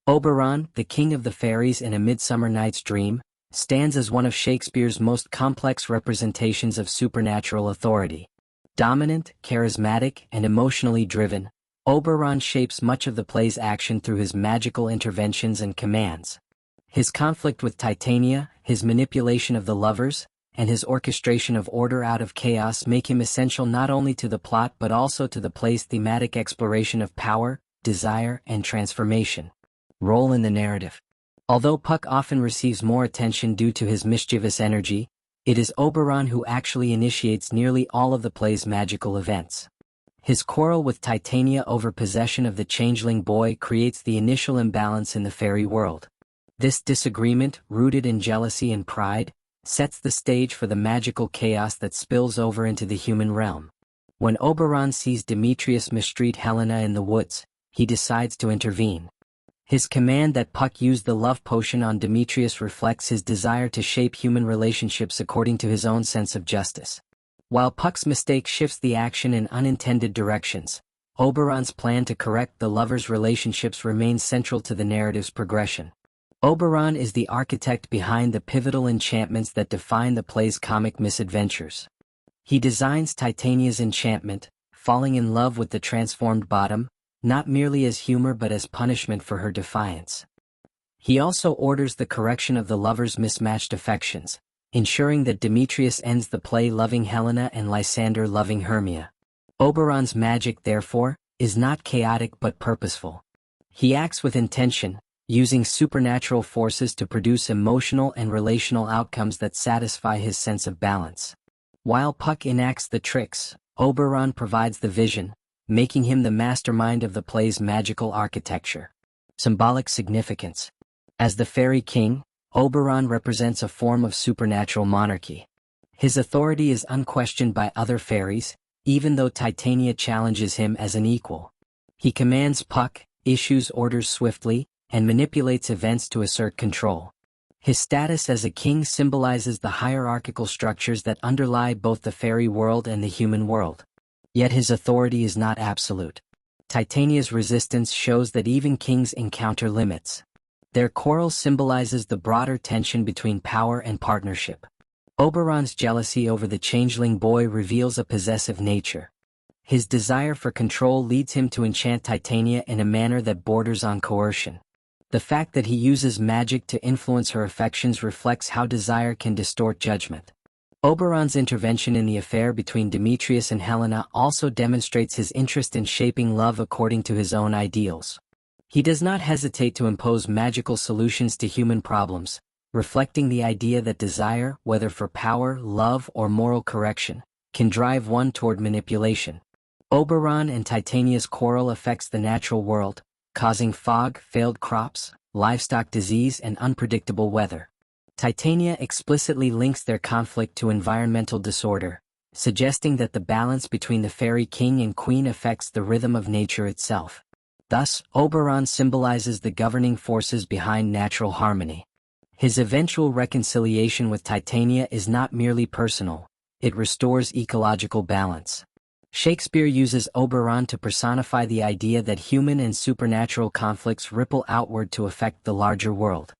Oberon, the king of the fairies in A Midsummer Night's Dream, stands as one of Shakespeare's most complex representations of supernatural authority. Dominant, charismatic, and emotionally driven, Oberon shapes much of the play's action through his magical interventions and commands. His conflict with Titania, his manipulation of the lovers, and his orchestration of order out of chaos make him essential not only to the plot but also to the play's thematic exploration of power, desire, and transformation. Role in the narrative. Although Puck often receives more attention due to his mischievous energy, it is Oberon who actually initiates nearly all of the play's magical events. His quarrel with Titania over possession of the changeling boy creates the initial imbalance in the fairy world. This disagreement, rooted in jealousy and pride, sets the stage for the magical chaos that spills over into the human realm. When Oberon sees Demetrius mistreat Helena in the woods, he decides to intervene. His command that Puck use the love potion on Demetrius reflects his desire to shape human relationships according to his own sense of justice. While Puck's mistake shifts the action in unintended directions, Oberon's plan to correct the lovers' relationships remains central to the narrative's progression. Oberon is the architect behind the pivotal enchantments that define the play's comic misadventures. He designs Titania's enchantment, falling in love with the transformed bottom, not merely as humor but as punishment for her defiance. He also orders the correction of the lovers' mismatched affections, ensuring that Demetrius ends the play loving Helena and Lysander loving Hermia. Oberon's magic, therefore, is not chaotic but purposeful. He acts with intention, using supernatural forces to produce emotional and relational outcomes that satisfy his sense of balance. While Puck enacts the tricks, Oberon provides the vision, making him the mastermind of the play's magical architecture. Symbolic significance. As the fairy king, Oberon represents a form of supernatural monarchy. His authority is unquestioned by other fairies, even though Titania challenges him as an equal. He commands Puck, issues orders swiftly, and manipulates events to assert control. His status as a king symbolizes the hierarchical structures that underlie both the fairy world and the human world. Yet his authority is not absolute. Titania's resistance shows that even kings encounter limits. Their quarrel symbolizes the broader tension between power and partnership. Oberon's jealousy over the changeling boy reveals a possessive nature. His desire for control leads him to enchant Titania in a manner that borders on coercion. The fact that he uses magic to influence her affections reflects how desire can distort judgment. Oberon's intervention in the affair between Demetrius and Helena also demonstrates his interest in shaping love according to his own ideals. He does not hesitate to impose magical solutions to human problems, reflecting the idea that desire, whether for power, love, or moral correction, can drive one toward manipulation. Oberon and Titania's quarrel affects the natural world, causing fog, failed crops, livestock disease, and unpredictable weather. Titania explicitly links their conflict to environmental disorder, suggesting that the balance between the fairy king and queen affects the rhythm of nature itself. Thus, Oberon symbolizes the governing forces behind natural harmony. His eventual reconciliation with Titania is not merely personal, it restores ecological balance. Shakespeare uses Oberon to personify the idea that human and supernatural conflicts ripple outward to affect the larger world.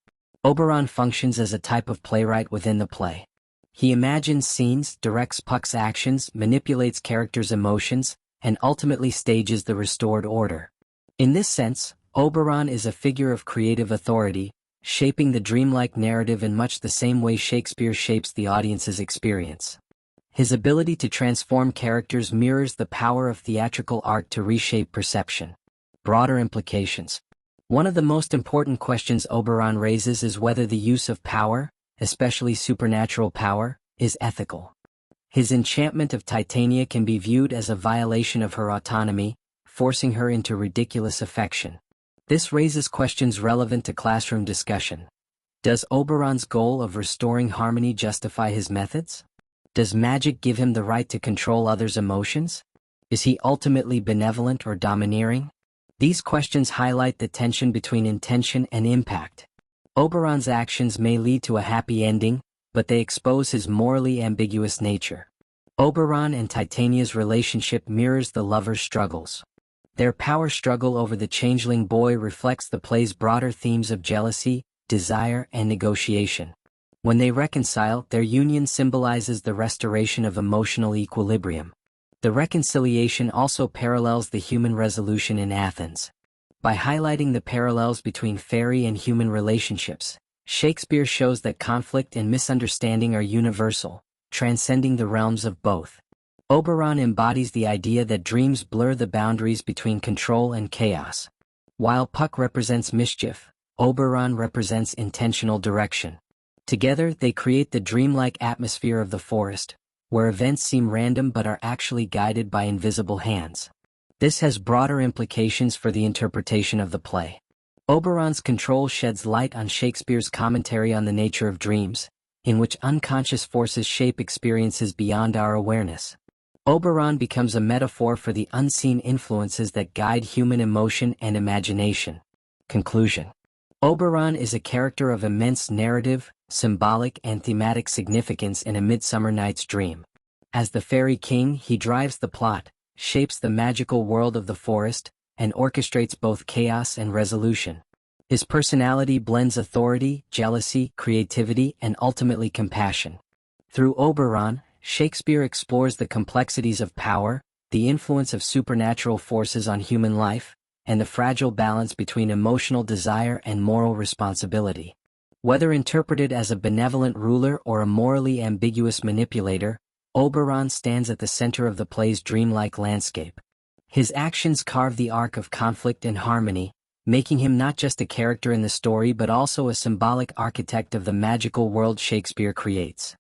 Oberon functions as a type of playwright within the play. He imagines scenes, directs Puck's actions, manipulates characters' emotions, and ultimately stages the restored order. In this sense, Oberon is a figure of creative authority, shaping the dreamlike narrative in much the same way Shakespeare shapes the audience's experience. His ability to transform characters mirrors the power of theatrical art to reshape perception. Broader implications. One of the most important questions Oberon raises is whether the use of power, especially supernatural power, is ethical. His enchantment of Titania can be viewed as a violation of her autonomy, forcing her into ridiculous affection. This raises questions relevant to classroom discussion. Does Oberon's goal of restoring harmony justify his methods? Does magic give him the right to control others' emotions? Is he ultimately benevolent or domineering? These questions highlight the tension between intention and impact. Oberon's actions may lead to a happy ending, but they expose his morally ambiguous nature. Oberon and Titania's relationship mirrors the lovers' struggles. Their power struggle over the changeling boy reflects the play's broader themes of jealousy, desire, and negotiation. When they reconcile, their union symbolizes the restoration of emotional equilibrium. The reconciliation also parallels the human resolution in Athens. By highlighting the parallels between fairy and human relationships, Shakespeare shows that conflict and misunderstanding are universal, transcending the realms of both. Oberon embodies the idea that dreams blur the boundaries between control and chaos. While Puck represents mischief, Oberon represents intentional direction. Together, they create the dreamlike atmosphere of the forest, where events seem random but are actually guided by invisible hands. This has broader implications for the interpretation of the play. Oberon's control sheds light on Shakespeare's commentary on the nature of dreams, in which unconscious forces shape experiences beyond our awareness. Oberon becomes a metaphor for the unseen influences that guide human emotion and imagination. Conclusion. Oberon is a character of immense narrative, symbolic, and thematic significance in A Midsummer Night's Dream. As the fairy king, he drives the plot, shapes the magical world of the forest, and orchestrates both chaos and resolution. His personality blends authority, jealousy, creativity, and ultimately compassion. Through Oberon, Shakespeare explores the complexities of power, the influence of supernatural forces on human life, and the fragile balance between emotional desire and moral responsibility. Whether interpreted as a benevolent ruler or a morally ambiguous manipulator, Oberon stands at the center of the play's dreamlike landscape. His actions carve the arc of conflict and harmony, making him not just a character in the story but also a symbolic architect of the magical world Shakespeare creates.